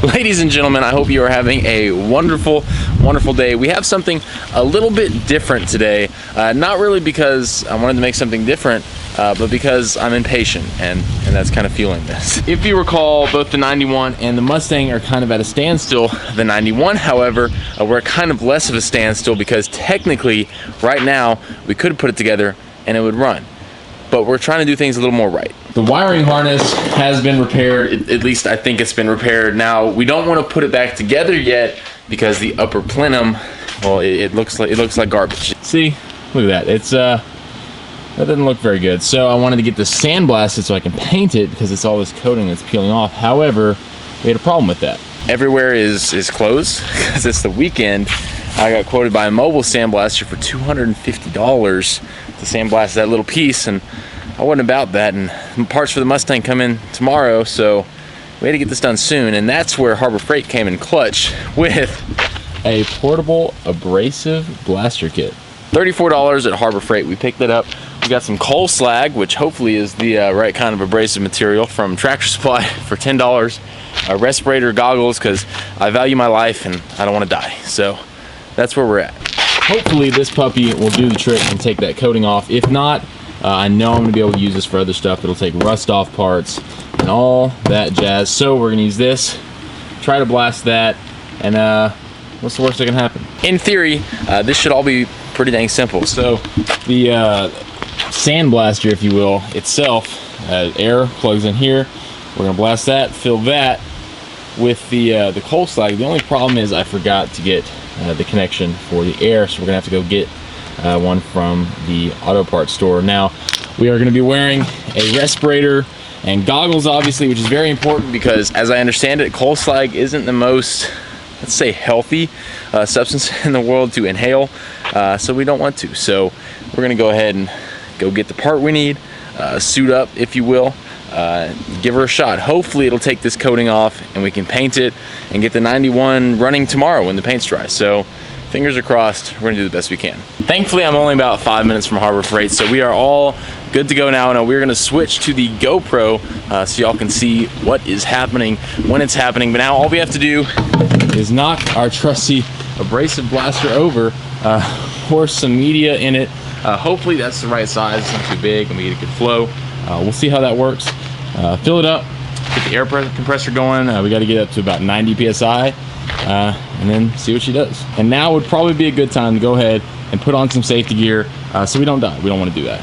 Ladies and gentlemen, I hope you are having a wonderful day. We have something a little bit different today, not really because I wanted to make something different, but because I'm impatient, and that's kind of fueling this. If you recall, both the 91 and the Mustang are kind of at a standstill. The 91, however, we're kind of less of a standstill because technically, right now, we could put it together and it would run. But we're trying to do things a little more right. The wiring harness has been repaired, at least I think it's been repaired. Now, we don't want to put it back together yet because the upper plenum, well, it looks like garbage. See, look at that. That doesn't look very good. So I wanted to get this sandblasted so I can paint it because it's all this coating that's peeling off. However, we had a problem with that. Everywhere is closed because it's the weekend. I got quoted by a mobile sandblaster for $250 to sandblast that little piece, and I wasn't about that, and parts for the Mustang come in tomorrow, so we had to get this done soon, and that's where Harbor Freight came in clutch with a portable abrasive blaster kit. $34 at Harbor Freight. We picked it up. We got some coal slag, which hopefully is the right kind of abrasive material, from Tractor Supply for $10. Respirator, goggles, because I value my life and I don't want to die, so that's where we're at. Hopefully this puppy will do the trick and take that coating off. If not, I know I'm going to be able to use this for other stuff. It'll take rust off parts and all that jazz. So we're going to use this, try to blast that, and what's the worst that can happen? In theory, this should all be pretty dang simple. So the sandblaster, if you will, itself, air plugs in here. We're going to blast that, fill that with the coal slag. The only problem is I forgot to get the connection for the air, so we're gonna have to go get one from the auto parts store. Now, we are gonna be wearing a respirator and goggles, obviously, which is very important because, as I understand it, coal slag isn't the most, let's say, healthy substance in the world to inhale, so we don't want to. So we're gonna go ahead and go get the part we need, suit up, if you will, give her a shot. Hopefully it'll take this coating off and we can paint it and get the 91 running tomorrow when the paint's dry. So fingers are crossed. We're gonna do the best we can. Thankfully, I'm only about 5 minutes from Harbor Freight, so we are all good to go now. Now we're gonna switch to the GoPro so y'all can see what is happening when it's happening. But now all we have to do is knock our trusty abrasive blaster over, pour some media in it. Hopefully that's the right size, it's not too big, and we get a good flow. We'll see how that works. Fill it up, get the air compressor going. We got to get up to about 90 psi, and then see what she does. And now would probably be a good time to go ahead and put on some safety gear so we don't die. We don't want to do that.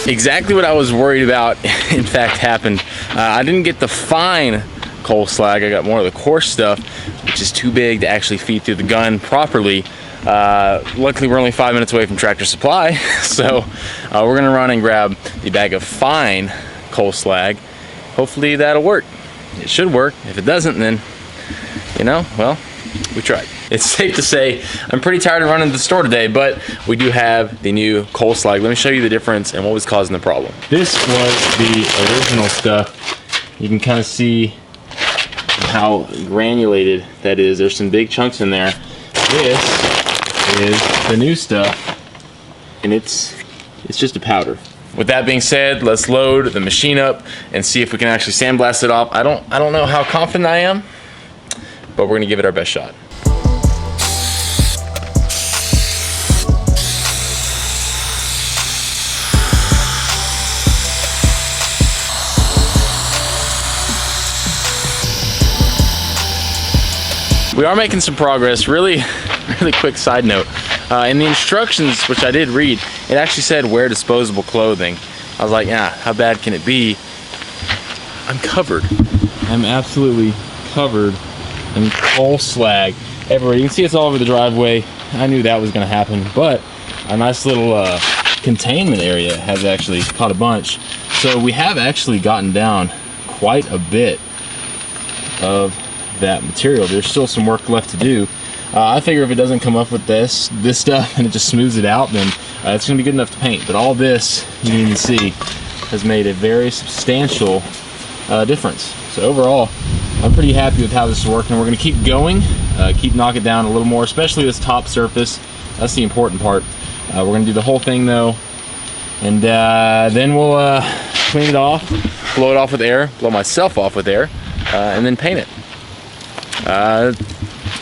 Exactly what I was worried about, in fact, happened. I didn't get the fine coal slag. I got more of the coarse stuff, which is too big to actually feed through the gun properly. Luckily, we're only 5 minutes away from Tractor Supply, so we're gonna run and grab the bag of fine coal slag. Hopefully that'll work. It should work. If it doesn't, then, you know, well, we tried. It's safe to say I'm pretty tired of running to the store today, but we do have the new coal slag. Let me show you the difference and what was causing the problem. This was the original stuff. You can kind of see how granulated that is. There's some big chunks in there. This is the new stuff, and it's just a powder. With that being said, let's load the machine up and see if we can actually sandblast it off. I don't know how confident I am, but we're gonna give it our best shot. We are making some progress. Really quick side note. In the instructions, which I did read, it actually said wear disposable clothing. I was like, yeah, how bad can it be? I'm covered. I'm absolutely covered in coal slag everywhere. You can see it's all over the driveway. I knew that was gonna happen, but a nice little containment area has actually caught a bunch. So we have actually gotten down quite a bit of that material. There's still some work left to do. I figure if it doesn't come up with this stuff and it just smooths it out, then it's gonna be good enough to paint. But all this, you can even see, has made a very substantial difference. So overall, I'm pretty happy with how this is working. We're going to keep going, keep knocking it down a little more, especially this top surface. That's the important part. We're going to do the whole thing though, and then we'll clean it off, blow it off with air, blow myself off with air, and then paint it.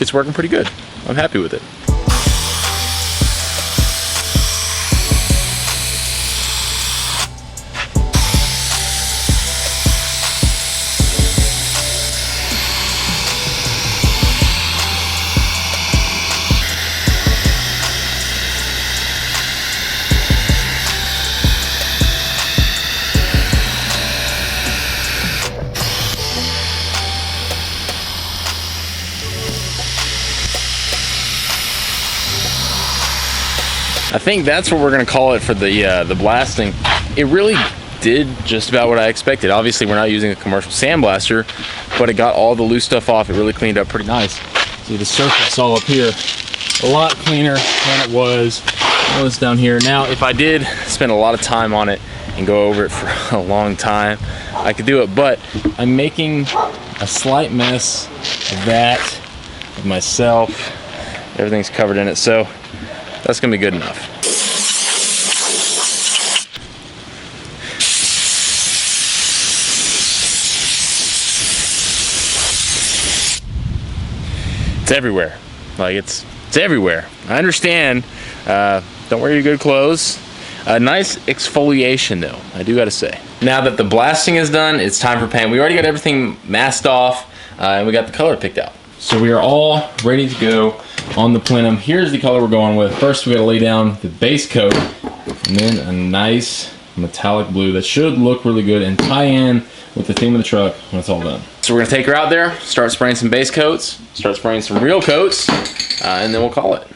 It's working pretty good. I'm happy with it. I think that's what we're gonna call it for the blasting. It really did just about what I expected. Obviously, we're not using a commercial sandblaster, but it got all the loose stuff off. It really cleaned up pretty nice. See the surface all up here, a lot cleaner than it was. All this down here. Now, if I did spend a lot of time on it and go over it for a long time, I could do it, but I'm making a slight mess of that, of myself. Everything's covered in it, so that's gonna be good enough. It's everywhere. Like it's everywhere. I understand. Don't wear your good clothes. Nice exfoliation though, I do gotta say. Now that the blasting is done, it's time for paint. We already got everything masked off, and we got the color picked out. So we are all ready to go on the plenum. Here's the color we're going with. First we gotta lay down the base coat, and then a nice metallic blue that should look really good and tie in with the theme of the truck when it's all done. So we're gonna take her out there, start spraying some base coats, start spraying some real coats, and then we'll call it.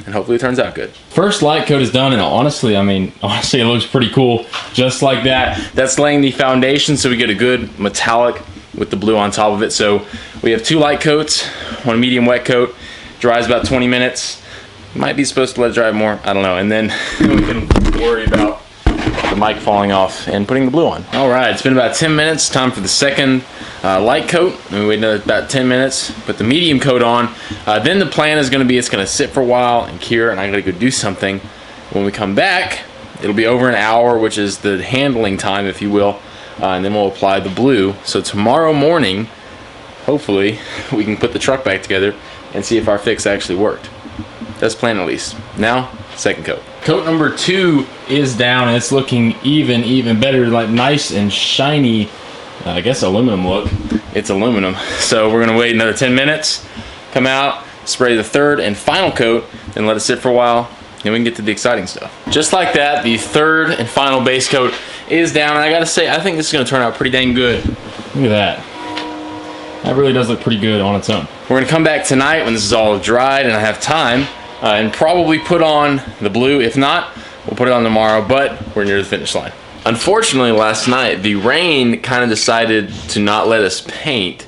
And hopefully it turns out good. First light coat is done, and honestly it looks pretty cool. Just like that. That's laying the foundation so we get a good metallic with the blue on top of it. So we have 2 light coats, 1 medium wet coat, dries about 20 minutes. Might be supposed to let it dry more, I don't know. And then we can worry about the mic falling off and putting the blue on. All right, it's been about 10 minutes. Time for the second light coat. And we wait about 10 minutes, put the medium coat on. Then the plan is gonna be it's gonna sit for a while and cure, and I gotta go do something. When we come back, it'll be over an hour, which is the handling time, if you will. And then we'll apply the blue. So tomorrow morning, hopefully, we can put the truck back together and see if our fix actually worked. That's the plan at least. Now, second coat. Coat number 2 is down, and it's looking even better, like nice and shiny, I guess aluminum look. It's aluminum. So we're gonna wait another 10 minutes, come out, spray the third and final coat, and let it sit for a while, and we can get to the exciting stuff. Just like that, the third and final base coat is down, and I gotta say, I think this is gonna turn out pretty dang good. Look at that. That really does look pretty good on its own. We're gonna come back tonight when this is all dried and I have time, and probably put on the blue. If not, we'll put it on tomorrow, but we're near the finish line. Unfortunately, last night, the rain kind of decided to not let us paint.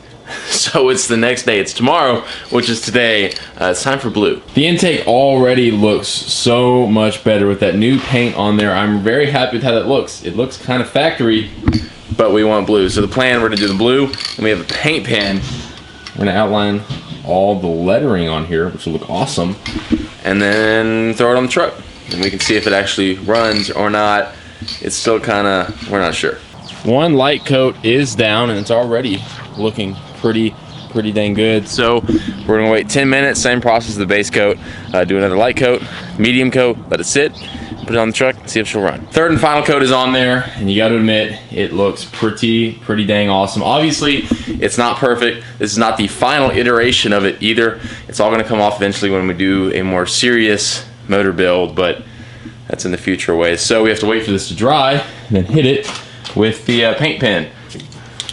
So it's the next day, it's tomorrow, which is today. It's time for blue. The intake already looks so much better with that new paint on there. I'm very happy with how that looks. It looks kind of factory, but we want blue. So the plan, we're gonna do the blue, and we have a paint pen. We're gonna outline all the lettering on here, which will look awesome, and then throw it on the truck. And we can see if it actually runs or not. It's still kinda, we're not sure. One light coat is down, and it's already looking pretty dang good. So we're gonna wait 10 minutes, same process as the base coat. Do another light coat, medium coat, let it sit, put it on the truck, see if she'll run. Third and final coat is on there, and you got to admit, it looks pretty dang awesome. Obviously, it's not perfect. This is not the final iteration of it either. It's all gonna come off eventually when we do a more serious motor build, but that's in the future ways. So we have to wait for this to dry, and then hit it with the paint pen.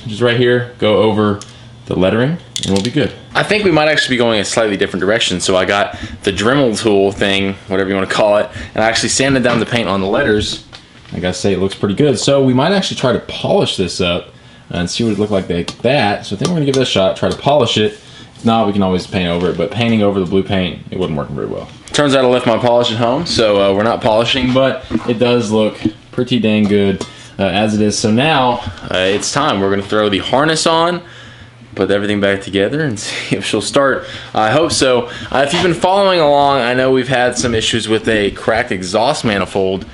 Just right here, go over the lettering, and we'll be good. I think we might actually be going a slightly different direction. So I got the Dremel tool thing, whatever you want to call it, and I actually sanded down the paint on the letters. I gotta say, it looks pretty good. So we might actually try to polish this up and see what it looked like that. So I think we're gonna give it a shot, try to polish it. If not, we can always paint over it, but painting over the blue paint, it wasn't working very well. Turns out I left my polish at home, so we're not polishing, but it does look pretty dang good as it is. So now it's time. We're gonna throw the harness on, put everything back together and see if she'll start. I hope so. If you've been following along, I know we've had some issues with a cracked exhaust manifold.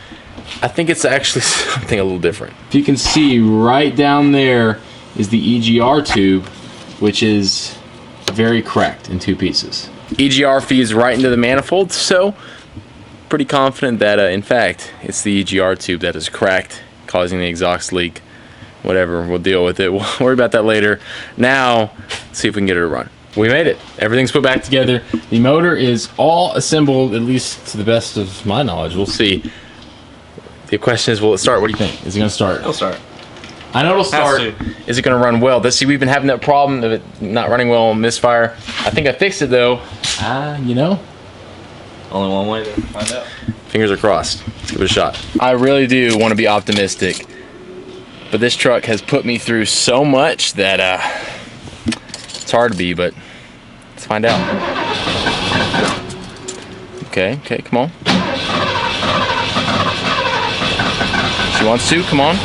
I think it's actually something a little different. If you can see right down there is the EGR tube, which is very cracked in 2 pieces. EGR feeds right into the manifold, so pretty confident that in fact it's the EGR tube that is cracked, causing the exhaust leak. Whatever, we'll deal with it. We'll worry about that later. Now, let's see if we can get her to run. We made it. Everything's put back together. The motor is all assembled, at least to the best of my knowledge. We'll see. The question is, will it start? What do you think? Is it gonna start? It'll start. I know it'll start. Is it gonna run well? Let's see, we've been having that problem of it not running well on misfire. I think I fixed it though. You know? Only one way to find out. Fingers are crossed. Let's give it a shot. I really do want to be optimistic, but this truck has put me through so much that it's hard to be, but let's find out. Okay, come on. She wants to, come on.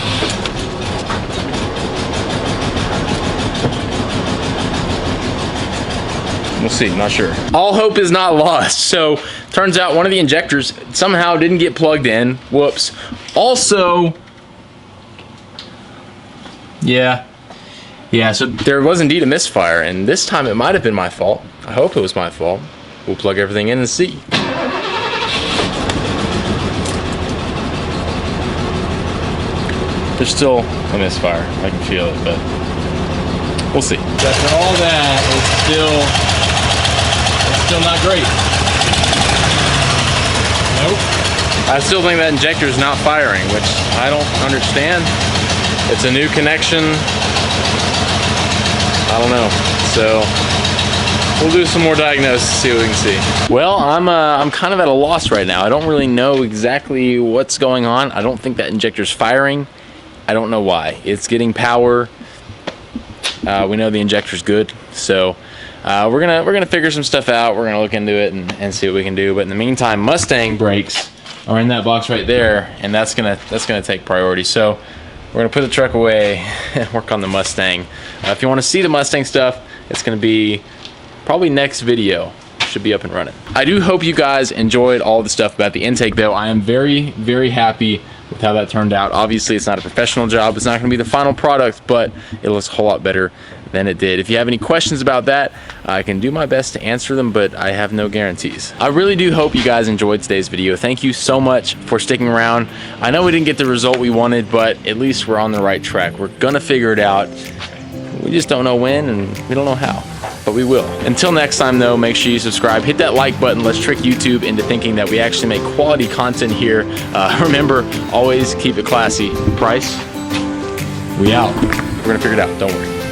We'll see, not sure. All hope is not lost. So, turns out one of the injectors somehow didn't get plugged in. Whoops. Also, yeah, so there was indeed a misfire, and this time it might have been my fault. I hope it was my fault. We'll plug everything in and see. There's still a misfire. I can feel it, but we'll see. After all that, it's still not great. Nope. I still think that injector is not firing, which I don't understand. It's a new connection. I don't know. So we'll do some more diagnosis, see what we can see. Well, I'm kind of at a loss right now. I don't really know exactly what's going on. I don't think that injector's firing. I don't know why. It's getting power. We know the injector's good, so we're gonna figure some stuff out. We're gonna look into it and see what we can do. But in the meantime, Mustang brakes are in that box right there, and that's gonna take priority. So we're gonna put the truck away and work on the Mustang. If you want to see the Mustang stuff, it's gonna be probably next video. Should be up and running. I do hope you guys enjoyed all the stuff about the intake, though. I am very, very happy with how that turned out. Obviously, it's not a professional job. It's not going to be the final product, but it looks a whole lot better than it did. If you have any questions about that, I can do my best to answer them, but I have no guarantees. I really do hope you guys enjoyed today's video. Thank you so much for sticking around. I know we didn't get the result we wanted, but at least we're on the right track. We're gonna figure it out. We just don't know when, and we don't know how, but we will. Until next time, though, make sure you subscribe. Hit that like button. Let's trick YouTube into thinking that we actually make quality content here. Remember, always keep it classy. Price, we out. We're gonna figure it out, don't worry.